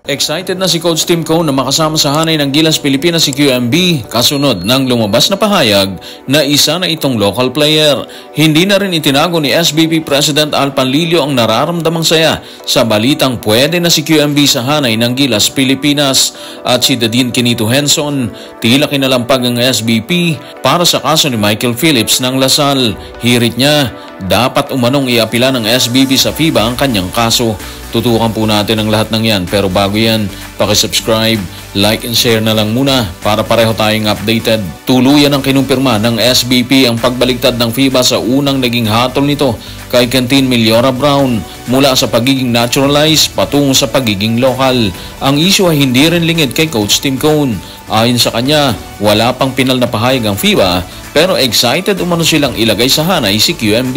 Excited na si Coach Tim Cone na makasama sa hanay ng Gilas Pilipinas si QMB kasunod ng lumabas na pahayag na isa na itong local player. Hindi na rin itinago ni SBP President Al Panlilio ang nararamdamang saya sa balitang pwede na si QMB sa hanay ng Gilas Pilipinas at si Dadin Quinito Henson tila kinalampag ang SBP para sa kaso ni Michael Phillips ng Lasal. Hirit niya, dapat umanong iapila ng SBP sa FIBA ang kanyang kaso. Tutukan po natin ang lahat ng yan, pero bago yan, pakisubscribe, like and share na lang muna para pareho tayong updated. Tuluyan ang kinumpirma ng SBP ang pagbaligtad ng FIBA sa unang naging hatol nito kay Quentin Millora Brown mula sa pagiging naturalized patungo sa pagiging local. Ang issue ay hindi rin lingid kay Coach Tim Cone. Ayon sa kanya, wala pang pinal na pahayag ang FIBA pero excited umano silang ilagay sa hanay si QMB.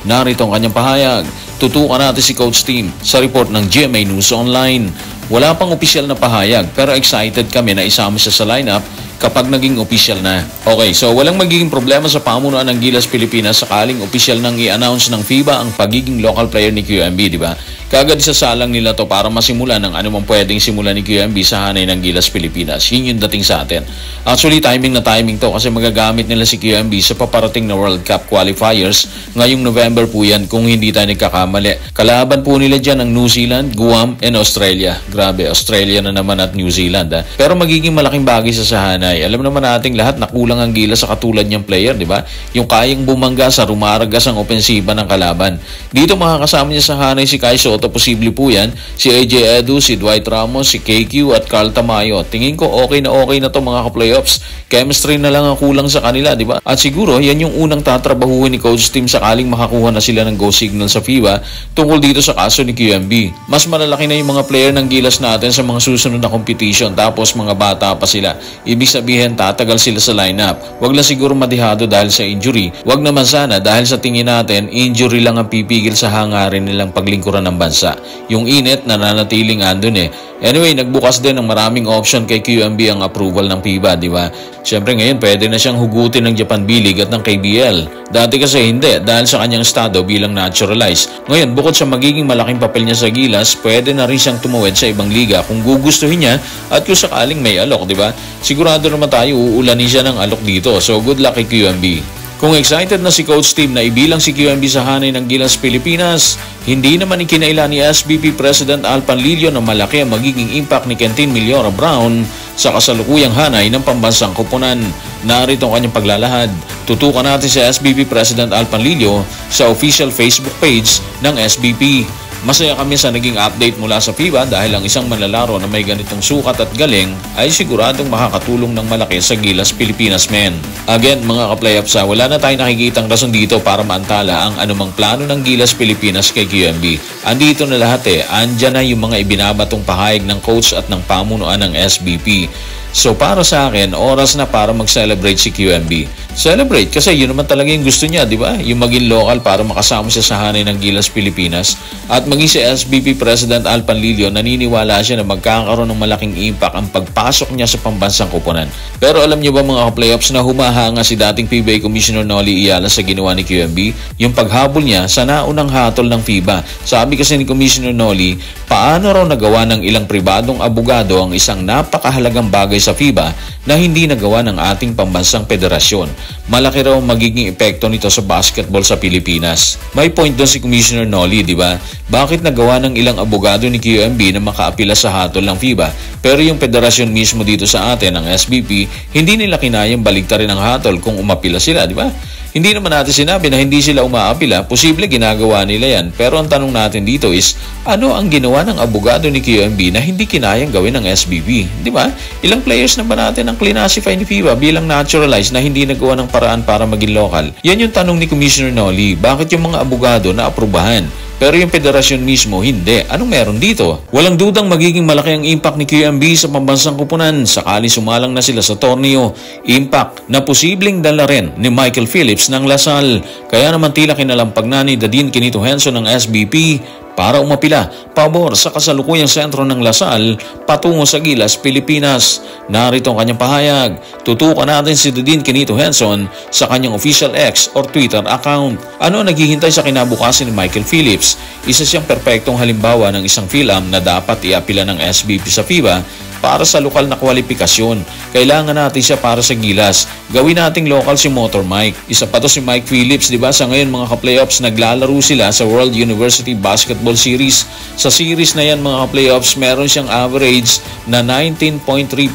Narito ang kanyang pahayag. Tutukan natin si Coach Tim sa report ng GMA News Online. Wala pang opisyal na pahayag pero excited kami na isama siya sa lineup kapag naging opisyal na. Okay, so walang magiging problema sa pamunuan ng Gilas Pilipinas sakaling opisyal nang i-announce ng FIBA ang pagiging local player ni QMB, di ba? Kagad isasalang nila to para masimulan ng anumang pwedeng simulan ni QMB sa hanay ng Gilas Pilipinas. Yun yung dating sa atin. Actually, timing na timing to kasi magagamit nila si QMB sa paparating na World Cup qualifiers ngayong November po yan kung hindi tayo nagkakamali. Kalaban po nila dyan ang New Zealand, Guam, and Australia. Grabe, Australia na naman at New Zealand. Pero magiging malaking bagay sa hanay. Alam naman nating lahat na kulang ang Gilas sa katulad niyang player, di ba? Yung kayang bumangga sa rumaragas ang opensiba ng kalaban. Dito makakasama niya sa hanay si Kai Soto, posible po yan, si AJ Edu, si Dwight Ramos, si KQ at Carl Tamayo. Tingin ko okay na to mga ka-playoffs. Chemistry na lang ang kulang sa kanila, di ba? At siguro yan yung unang tatrabahuhin ni Coach Tim sakaling makakuha na sila ng go signal sa FIBA tungkol dito sa kaso ni QMB. Mas malalaki na yung mga player ng Gilas natin sa mga susunod na competition tapos mga bata pa sila. Ibig sabihin tatagal sila sa lineup. Wag lang siguro madihado dahil sa injury. Wag naman sana dahil sa tingin natin injury lang ang pipigil sa hangarin nilang paglingkuran ng bansa. Yung init nananatiling andun eh. Anyway, nagbukas din ng maraming option kay QMB ang approval ng FIBA, di ba? Siyempre ngayon pwede na siyang hugutin ng Japan B-League at ng KBL. Dati kasi hindi dahil sa kanyang estado bilang naturalized. Ngayon, bukod sa magiging malaking papel niya sa Gilas, pwede na rin siyang tumuwid sa ibang liga kung gugustuhin niya at kung sakaling may alok, di ba? Sigurado naman tayo uulanin siya ng alok dito. So good luck kay QMB. Kung excited na si Coach Tim na ibilang si QMB sa hanay ng Gilas Pilipinas, hindi naman ikinaila ni SBP President Al Panlilio na malaki ang magiging impact ni Quentin Millora Brown sa kasalukuyang hanay ng pambansang koponan. Narito ang kanyang paglalahad. Tutukan natin si SBP President Al Panlilio sa official Facebook page ng SBP. Masaya kami sa naging update mula sa FIBA dahil ang isang manlalaro na may ganitong sukat at galing ay siguradong makakatulong ng malaki sa Gilas Pilipinas men. Again mga ka-playoffs, wala na tayong nakikitang rason dito para maantala ang anumang plano ng Gilas Pilipinas kay QMB. Andito na lahat andyan na yung mga ibinabatong pahayag ng coach at ng pamunuan ng SBP. So para sa akin, oras na para mag-celebrate si QMB. Celebrate kasi yun naman talaga yung gusto niya, di ba? Yung maging local para makasama siya sa hanay ng Gilas Pilipinas. At maging si SBP President Al Panlilio, naniniwala siya na magkakaroon ng malaking impact ang pagpasok niya sa pambansang koponan. Pero alam niyo ba mga ka-playoffs na humahanga si dating PBA Commissioner Noli Iyala sa ginawa ni QMB? Yung paghabol niya sa naunang hatol ng FIBA. Sabi kasi ni Commissioner Noli, paano raw nagawa ng ilang pribadong abogado ang isang napakahalagang bagay sa FIBA na hindi nagawa ng ating pambansang federasyon. Malaki raw magiging epekto nito sa basketball sa Pilipinas. May point doon si Commissioner Noli, di ba? Bakit nagawa ng ilang abogado ni QMB na makaapila sa hatol ng FIBA pero yung federasyon mismo dito sa atin, ang SBP, hindi nila kinayang baligtarin ang hatol kung umapila sila, di ba? Hindi naman natin sinabi na hindi sila umaapila, posible ginagawa nila yan. Pero ang tanong natin dito is, ano ang ginawa ng abogado ni QMB na hindi kinayang gawin ng SBP? Di ba? Ilang players na ba natin ang classify ni FIBA bilang naturalized na hindi nagawa ng paraan para maging local? Yan yung tanong ni Commissioner Noli, bakit yung mga abogado na aprubahan? Pero yung federasyon mismo, hindi. Anong meron dito? Walang dudang magiging malaki ang impact ni QMB sa pambansang koponan sakali sumalang na sila sa torneo. Impact na posibleng dala rin ni Michael Phillips ng Lasal. Kaya naman tila kinalampag na ni Dadin Quinito Henson ng SBP para umapila pabor sa kasalukuyang sentro ng Lasal patungo sa Gilas, Pilipinas. Narito ang kanyang pahayag. Tutukan natin si Dudin Kenito Henson sa kanyang official X or Twitter account. Ano naghihintay sa kinabukasan ni Michael Phillips? Isa siyang perpektong halimbawa ng isang film na dapat iapila ng SBP sa FIBA para sa lokal na kwalifikasyon. Kailangan natin siya para sa Gilas. Gawin nating local si Motor Mike. Isa pa to si Mike Phillips, di ba? Sa ngayon mga ka-playoffs, naglalaro sila sa World University Basketball Series. Sa series na yan mga ka-playoffs, meron siyang average na 19.3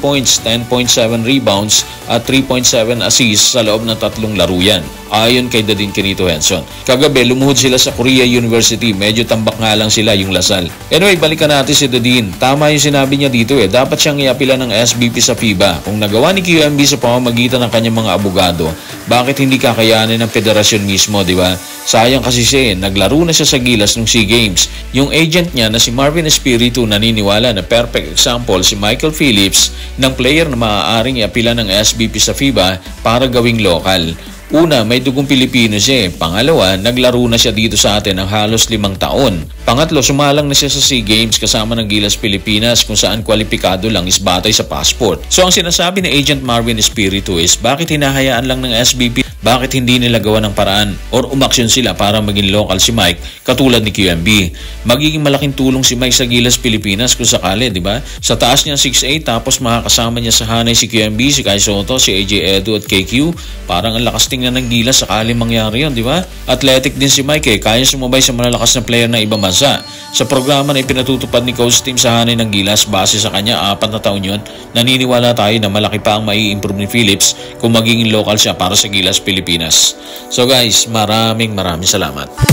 points, 10.7 rebounds at 3.7 assists sa loob ng 3 laro yan. Ayon kay Dudin Kenito Henson. Kagabi, lumuhod sila sa Korea University. Medyo tambak nga lang sila yung Lasal. Anyway, balikan natin si Dudin. Tama yung sinabi niya dito dapat siyang iapila ng SBP sa FIBA. Kung nagawa ni QMB sa pamamagitan ng kanyang mga abogado, bakit hindi kakayanin ng federasyon mismo, di ba? Sayang kasi siya naglaro na siya sa Gilas nung SEA Games. Yung agent niya na si Marvin Espiritu naniniwala na perfect example si Michael Phillips ng player na maaaring iapila ng SBP sa FIBA para gawing local. Una, may dugong Pilipino siya. Pangalawa, naglaro na siya dito sa atin ng halos 5 taon. Pangatlo, sumalang na siya sa SEA Games kasama ng Gilas Pilipinas kung saan kwalipikado lang is batay sa passport. So ang sinasabi ni Agent Marvin Espiritu is bakit hinahayaan lang ng SBP? Bakit hindi nila gawa ng paraan or umaksyon sila para maging local si Mike katulad ni QMB? Magiging malaking tulong si Mike sa Gilas Pilipinas kung sakali, di ba? Sa taas niya 6'8", tapos makakasama niya sa hanay si QMB, si Kai Soto, si AJ Edu at KQ. Parang ang lakas tingnan ng Gilas sakali mangyari yun, di ba? Athletic din si Mike kaya sumabay sa malalakas na player na ibang bansa. Sa programa na ipinatutupad ni Coach Tim sa hanay ng Gilas base sa kanya 4 na taon yun, naniniwala tayo na malaki pa ang mai-improve ni Phillips kung magiging local siya para sa Gilas Pilipinas. So guys, maraming salamat.